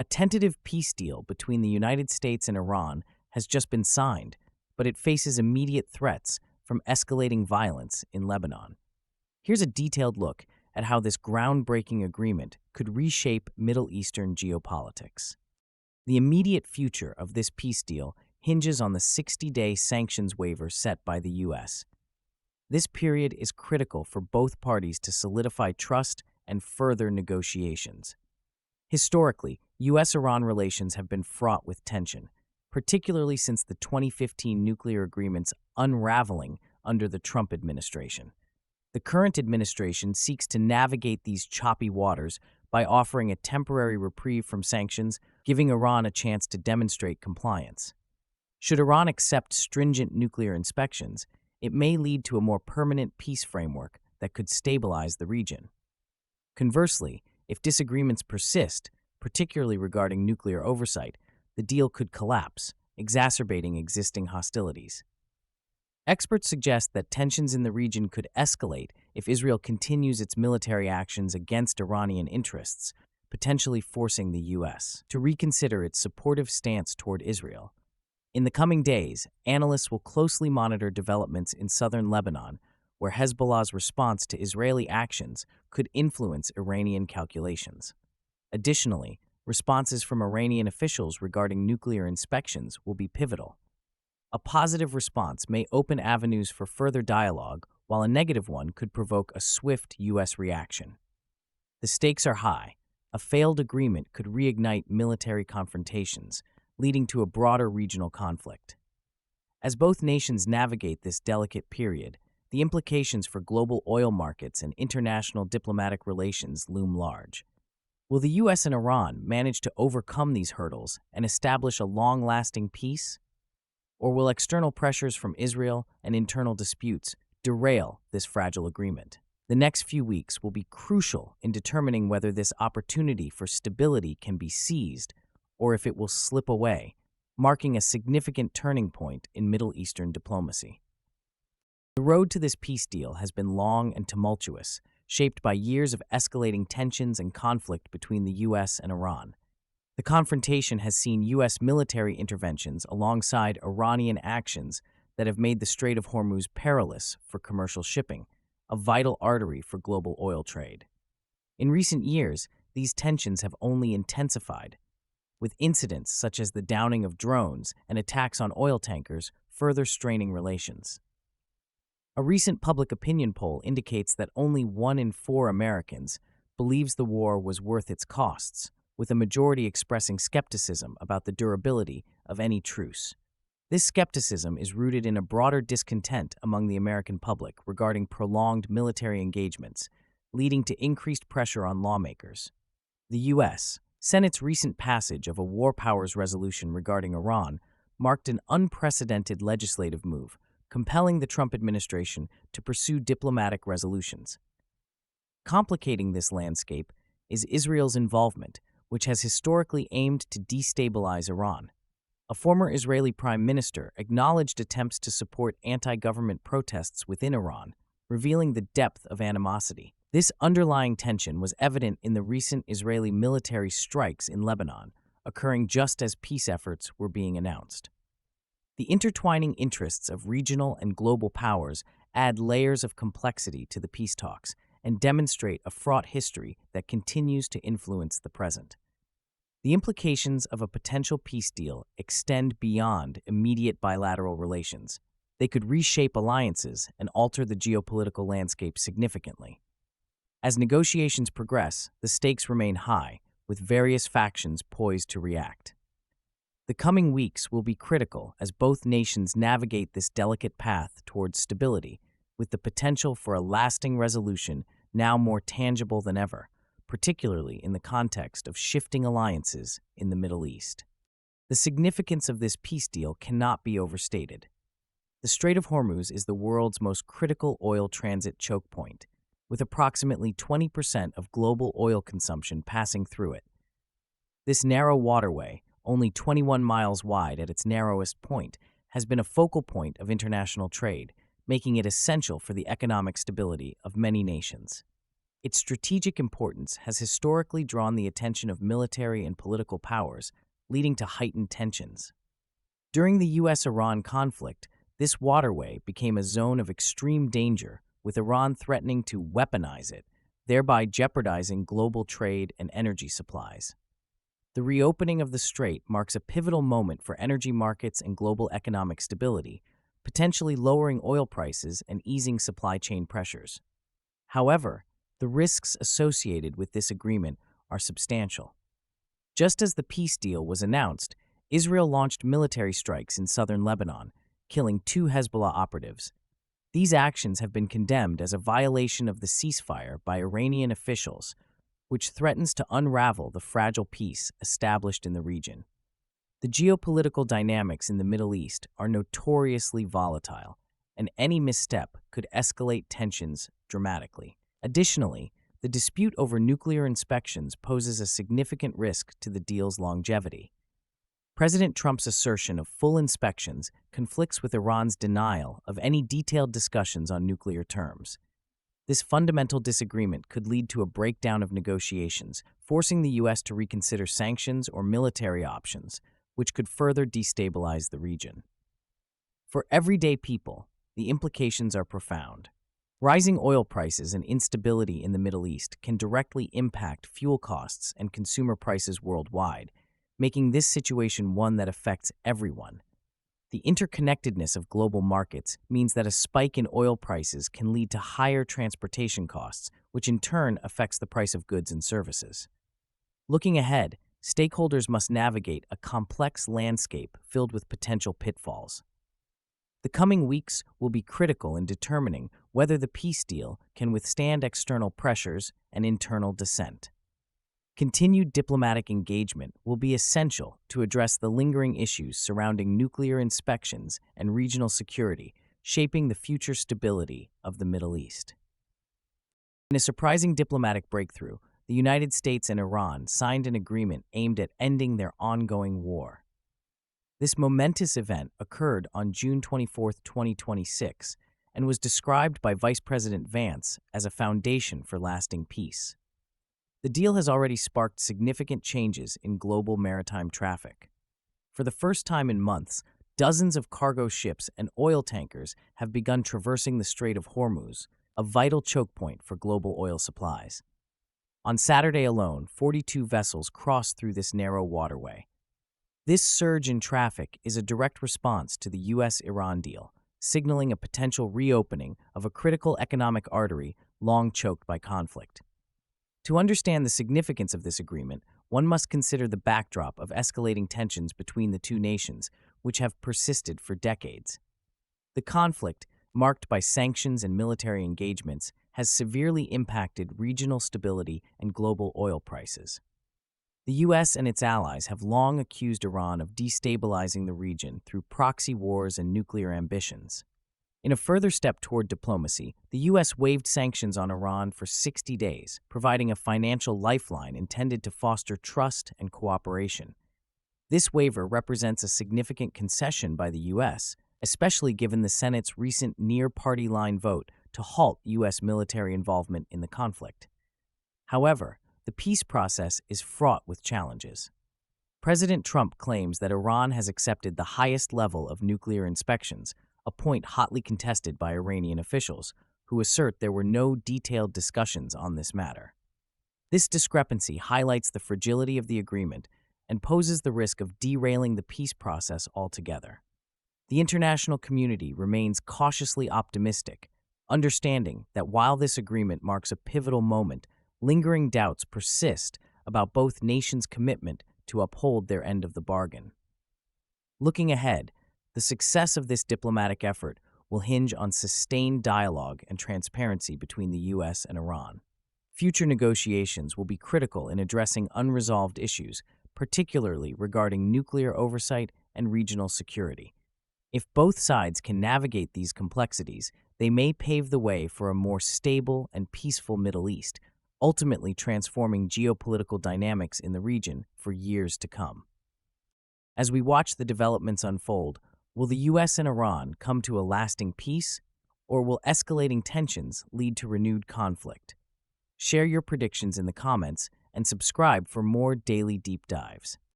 A tentative peace deal between the United States and Iran has just been signed, but it faces immediate threats from escalating violence in Lebanon. Here's a detailed look at how this groundbreaking agreement could reshape Middle Eastern geopolitics. The immediate future of this peace deal hinges on the 60-day sanctions waiver set by the U.S. This period is critical for both parties to solidify trust and further negotiations. Historically, U.S.-Iran relations have been fraught with tension, particularly since the 2015 nuclear agreement's unraveling under the Trump administration. The current administration seeks to navigate these choppy waters by offering a temporary reprieve from sanctions, giving Iran a chance to demonstrate compliance. Should Iran accept stringent nuclear inspections, it may lead to a more permanent peace framework that could stabilize the region. Conversely, if disagreements persist, particularly regarding nuclear oversight, the deal could collapse, exacerbating existing hostilities. Experts suggest that tensions in the region could escalate if Israel continues its military actions against Iranian interests, potentially forcing the U.S. to reconsider its supportive stance toward Israel. In the coming days, analysts will closely monitor developments in southern Lebanon, where Hezbollah's response to Israeli actions could influence Iranian calculations. Additionally, responses from Iranian officials regarding nuclear inspections will be pivotal. A positive response may open avenues for further dialogue, while a negative one could provoke a swift U.S. reaction. The stakes are high. A failed agreement could reignite military confrontations, leading to a broader regional conflict. As both nations navigate this delicate period, the implications for global oil markets and international diplomatic relations loom large. Will the U.S. and Iran manage to overcome these hurdles and establish a long-lasting peace? Or will external pressures from Israel and internal disputes derail this fragile agreement? The next few weeks will be crucial in determining whether this opportunity for stability can be seized or if it will slip away, marking a significant turning point in Middle Eastern diplomacy. The road to this peace deal has been long and tumultuous, shaped by years of escalating tensions and conflict between the U.S. and Iran. The confrontation has seen U.S. military interventions alongside Iranian actions that have made the Strait of Hormuz perilous for commercial shipping, a vital artery for global oil trade. In recent years, these tensions have only intensified, with incidents such as the downing of drones and attacks on oil tankers further straining relations. A recent public opinion poll indicates that only 1 in 4 Americans believes the war was worth its costs, with a majority expressing skepticism about the durability of any truce. This skepticism is rooted in a broader discontent among the American public regarding prolonged military engagements, leading to increased pressure on lawmakers. The U.S. Senate's recent passage of a war powers resolution regarding Iran marked an unprecedented legislative move, compelling the Trump administration to pursue diplomatic resolutions. Complicating this landscape is Israel's involvement, which has historically aimed to destabilize Iran. A former Israeli prime minister acknowledged attempts to support anti-government protests within Iran, revealing the depth of animosity. This underlying tension was evident in the recent Israeli military strikes in Lebanon, occurring just as peace efforts were being announced. The intertwining interests of regional and global powers add layers of complexity to the peace talks and demonstrate a fraught history that continues to influence the present. The implications of a potential peace deal extend beyond immediate bilateral relations. They could reshape alliances and alter the geopolitical landscape significantly. As negotiations progress, the stakes remain high, with various factions poised to react. The coming weeks will be critical as both nations navigate this delicate path towards stability, with the potential for a lasting resolution now more tangible than ever, particularly in the context of shifting alliances in the Middle East. The significance of this peace deal cannot be overstated. The Strait of Hormuz is the world's most critical oil transit choke point, with approximately 20% of global oil consumption passing through it. This narrow waterway, only 21 miles wide at its narrowest point, has been a focal point of international trade, making it essential for the economic stability of many nations. Its strategic importance has historically drawn the attention of military and political powers, leading to heightened tensions. During the US-Iran conflict, this waterway became a zone of extreme danger, with Iran threatening to weaponize it, thereby jeopardizing global trade and energy supplies. The reopening of the strait marks a pivotal moment for energy markets and global economic stability, potentially lowering oil prices and easing supply chain pressures. However, the risks associated with this agreement are substantial. Just as the peace deal was announced, Israel launched military strikes in southern Lebanon, killing 2 Hezbollah operatives. These actions have been condemned as a violation of the ceasefire by Iranian officials, which threatens to unravel the fragile peace established in the region. The geopolitical dynamics in the Middle East are notoriously volatile, and any misstep could escalate tensions dramatically. Additionally, the dispute over nuclear inspections poses a significant risk to the deal's longevity. President Trump's assertion of full inspections conflicts with Iran's denial of any detailed discussions on nuclear terms. This fundamental disagreement could lead to a breakdown of negotiations, forcing the U.S. to reconsider sanctions or military options, which could further destabilize the region. For everyday people, the implications are profound. Rising oil prices and instability in the Middle East can directly impact fuel costs and consumer prices worldwide, making this situation one that affects everyone. The interconnectedness of global markets means that a spike in oil prices can lead to higher transportation costs, which in turn affects the price of goods and services. Looking ahead, stakeholders must navigate a complex landscape filled with potential pitfalls. The coming weeks will be critical in determining whether the peace deal can withstand external pressures and internal dissent. Continued diplomatic engagement will be essential to address the lingering issues surrounding nuclear inspections and regional security, shaping the future stability of the Middle East. In a surprising diplomatic breakthrough, the United States and Iran signed an agreement aimed at ending their ongoing war. This momentous event occurred on June 24, 2026, and was described by Vice President Vance as a foundation for lasting peace. The deal has already sparked significant changes in global maritime traffic. For the first time in months, dozens of cargo ships and oil tankers have begun traversing the Strait of Hormuz, a vital choke point for global oil supplies. On Saturday alone, 42 vessels crossed through this narrow waterway. This surge in traffic is a direct response to the U.S.-Iran deal, signaling a potential reopening of a critical economic artery long choked by conflict. To understand the significance of this agreement, one must consider the backdrop of escalating tensions between the two nations, which have persisted for decades. The conflict, marked by sanctions and military engagements, has severely impacted regional stability and global oil prices. The U.S. and its allies have long accused Iran of destabilizing the region through proxy wars and nuclear ambitions. In a further step toward diplomacy, the U.S. waived sanctions on Iran for 60 days, providing a financial lifeline intended to foster trust and cooperation. This waiver represents a significant concession by the U.S., especially given the Senate's recent near-party line vote to halt U.S. military involvement in the conflict. However, the peace process is fraught with challenges. President Trump claims that Iran has accepted the highest level of nuclear inspections, a point hotly contested by Iranian officials, who assert there were no detailed discussions on this matter. This discrepancy highlights the fragility of the agreement and poses the risk of derailing the peace process altogether. The international community remains cautiously optimistic, understanding that while this agreement marks a pivotal moment, lingering doubts persist about both nations' commitment to uphold their end of the bargain. Looking ahead, the success of this diplomatic effort will hinge on sustained dialogue and transparency between the U.S. and Iran. Future negotiations will be critical in addressing unresolved issues, particularly regarding nuclear oversight and regional security. If both sides can navigate these complexities, they may pave the way for a more stable and peaceful Middle East, ultimately transforming geopolitical dynamics in the region for years to come. As we watch the developments unfold, will the U.S. and Iran come to a lasting peace, or will escalating tensions lead to renewed conflict? Share your predictions in the comments and subscribe for more daily deep dives.